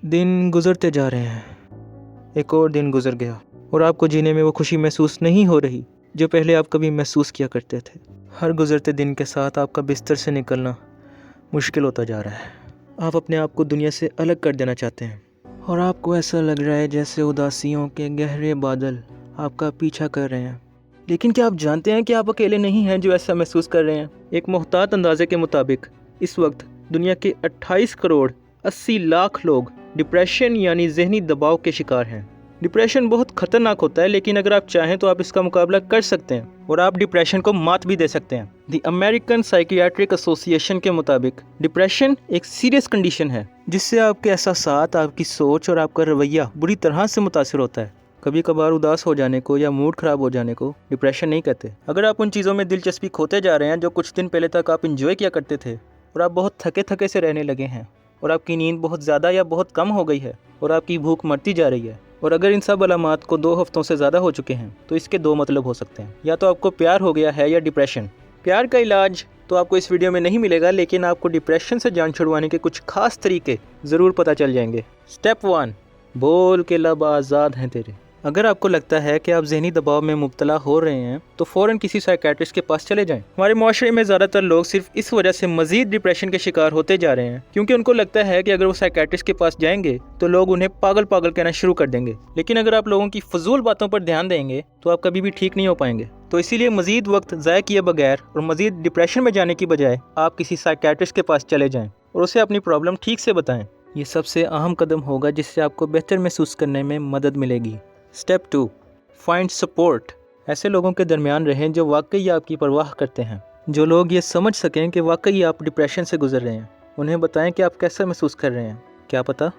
दिन गुजरते जा रहे हैं। एक और दिन गुजर गया और आपको जीने में वो खुशी महसूस नहीं हो रही जो पहले आप कभी महसूस किया करते थे। हर गुजरते दिन के साथ आपका बिस्तर से निकलना मुश्किल होता जा रहा है। आप अपने आप को दुनिया से अलग कर देना चाहते हैं और आपको ऐसा लग रहा है जैसे उदासियों के गहरे बादल आपका पीछा कर रहे हैं। लेकिन क्या आप जानते हैं कि आप अकेले नहीं हैं जो ऐसा महसूस कर रहे हैं? एक मुहतात अंदाजे के मुताबिक इस वक्त दुनिया के 28 करोड़ 80 लाख लोग डिप्रेशन यानी जहनी दबाव के शिकार हैं। डिप्रेशन बहुत खतरनाक होता है, लेकिन अगर आप चाहें तो आप इसका मुकाबला कर सकते हैं और आप डिप्रेशन को मात भी दे सकते हैं। द अमेरिकन साइकियाट्रिक एसोसिएशन के मुताबिक डिप्रेशन एक सीरियस कंडीशन है जिससे आपके एहसासात, आपकी सोच और आपका रवैया बुरी तरह से मुतासिर होता है। कभी कभार उदास हो जाने को या मूड ख़राब हो जाने को डिप्रेशन नहीं कहते। अगर आप उन चीज़ों में दिलचस्पी खोते जा रहे हैं जो कुछ दिन पहले तक आप इंजॉय किया करते थे और आप बहुत थके थके से रहने लगे हैं और आपकी नींद बहुत ज़्यादा या बहुत कम हो गई है और आपकी भूख मरती जा रही है, और अगर इन सब अलामात को 2 हफ्तों से ज़्यादा हो चुके हैं तो इसके 2 मतलब हो सकते हैं। या तो आपको प्यार हो गया है या डिप्रेशन। प्यार का इलाज तो आपको इस वीडियो में नहीं मिलेगा, लेकिन आपको डिप्रेशन से जान छुड़वाने के कुछ खास तरीके ज़रूर पता चल जाएंगे। स्टेप 1, बोल के लब आज़ाद हैं तेरे। अगर आपको लगता है कि आप जहनी दबाव में मुब्तला हो रहे हैं तो फ़ौरन किसी साइकियाट्रिस्ट के पास चले जाएं। हमारे माशरे में ज़्यादातर लोग सिर्फ इस वजह से मज़ीद डिप्रेशन के शिकार होते जा रहे हैं क्योंकि उनको लगता है कि अगर वो साइकियाट्रिस्ट के पास जाएंगे तो लोग उन्हें पागल पागल कहना शुरू कर देंगे। लेकिन अगर आप लोगों की फजूल बातों पर ध्यान देंगे तो आप कभी भी ठीक नहीं हो पाएंगे। तो इसीलिए मज़ीद वक्त ज़ाय किए बगैर और मज़ीद डिप्रेशन में जाने की बजाय आप किसी साइकियाट्रिस्ट के पास चले जाएँ और उसे अपनी प्रॉब्लम ठीक से बताएँ। ये सबसे अहम कदम होगा जिससे आपको बेहतर महसूस करने में मदद मिलेगी। Step 2, find support. ऐसे लोगों के दरमियान रहें जो वाकई आपकी परवाह करते हैं, जो लोग ये समझ सकें कि वाकई आप डिप्रेशन से गुजर रहे हैं। उन्हें बताएं कि आप कैसा महसूस कर रहे हैं, क्या पता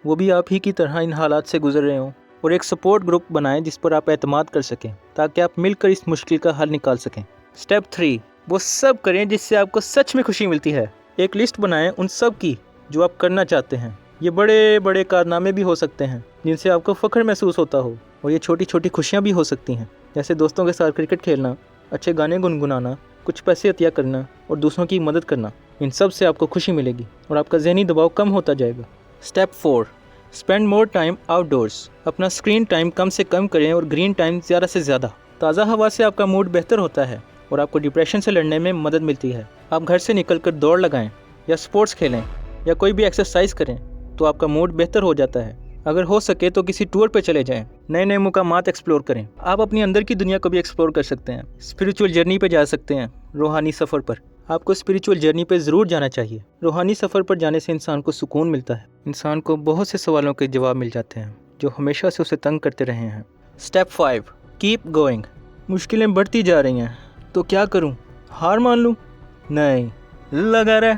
वो भी आप ही की तरह इन हालात से गुजर रहे हों। और एक सपोर्ट ग्रुप बनाएं जिस पर आप एतमाद कर सकें ताकि आप मिलकर इस मुश्किल का हल निकाल सकें। स्टेप 3, वो सब करें जिससे आपको सच में खुशी मिलती है। एक लिस्ट बनाएं उन सब की जो आप करना चाहते हैं। ये बड़े बड़े कारनामे भी हो सकते हैं जिनसे आपको फ़ख्र महसूस होता हो, और ये छोटी छोटी खुशियाँ भी हो सकती हैं, जैसे दोस्तों के साथ क्रिकेट खेलना, अच्छे गाने गुनगुनाना, कुछ पैसे अतिया करना और दूसरों की मदद करना। इन सब से आपको खुशी मिलेगी और आपका जहनी दबाव कम होता जाएगा। Step 4, spend more time outdoors. अपना स्क्रीन टाइम कम से कम करें और ग्रीन टाइम ज़्यादा से ज़्यादा। ताज़ा हवा से आपका मूड बेहतर होता है और आपको डिप्रेशन से लड़ने में मदद मिलती है। आप घर से निकल कर दौड़ लगाएं या स्पोर्ट्स खेलें या कोई भी एक्सरसाइज करें तो आपका मूड बेहतर हो जाता है। अगर हो सके तो किसी टूर पे चले जाएं, नए नए मुकामात एक्सप्लोर करें। आप अपनी अंदर की दुनिया को भी एक्सप्लोर कर सकते हैं, स्पिरिचुअल जर्नी पे जा सकते हैं, रूहानी सफ़र पर। आपको स्पिरिचुअल जर्नी पे ज़रूर जाना चाहिए। रूहानी सफ़र पर जाने से इंसान को सुकून मिलता है। इंसान को बहुत से सवालों के जवाब मिल जाते हैं जो हमेशा से उसे तंग करते रहे हैं। Step 5, keep going. मुश्किलें बढ़ती जा रही हैं तो क्या करूँ, हार मान लूँ? नहीं, लगा रह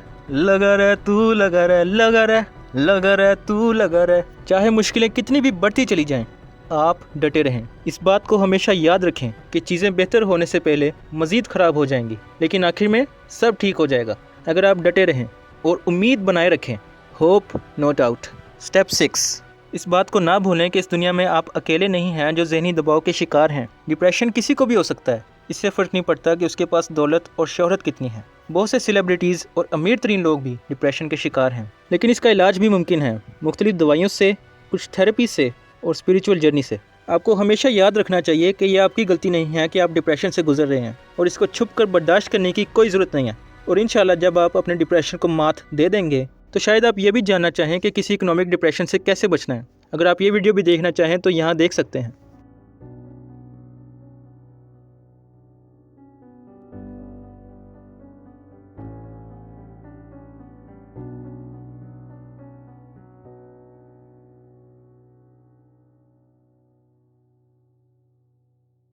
तू, लगा रह तू, लगा रह। चाहे मुश्किलें कितनी भी बढ़ती चली जाएं, आप डटे रहें। इस बात को हमेशा याद रखें कि चीज़ें बेहतर होने से पहले मज़ीद ख़राब हो जाएंगी, लेकिन आखिर में सब ठीक हो जाएगा अगर आप डटे रहें और उम्मीद बनाए रखें। Hope not out. स्टेप 6, इस बात को ना भूलें कि इस दुनिया में आप अकेले नहीं हैं जो जहनी दबाव के शिकार हैं। डिप्रेशन किसी को भी हो सकता है। इससे फ़र्क नहीं पड़ता कि उसके पास दौलत और शोहरत कितनी है। बहुत से सेलिब्रिटीज़ और अमीर तरीन लोग भी डिप्रेशन के शिकार हैं, लेकिन इसका इलाज भी मुमकिन है, मुख्तलिफ दवाइयों से, कुछ थेरेपी से और स्पिरिचुअल जर्नी से। आपको हमेशा याद रखना चाहिए कि यह आपकी गलती नहीं है कि आप डिप्रेशन से गुजर रहे हैं और इसको छुप कर बर्दाश्त करने की कोई ज़रूरत नहीं है। और इंशाल्लाह जब आप अपने डिप्रेशन को मात दे देंगे तो शायद आप ये भी जानना चाहें कि किसी इकोनॉमिक डिप्रेशन से कैसे बचना है। अगर आप ये वीडियो भी देखना चाहें तो यहाँ देख सकते हैं।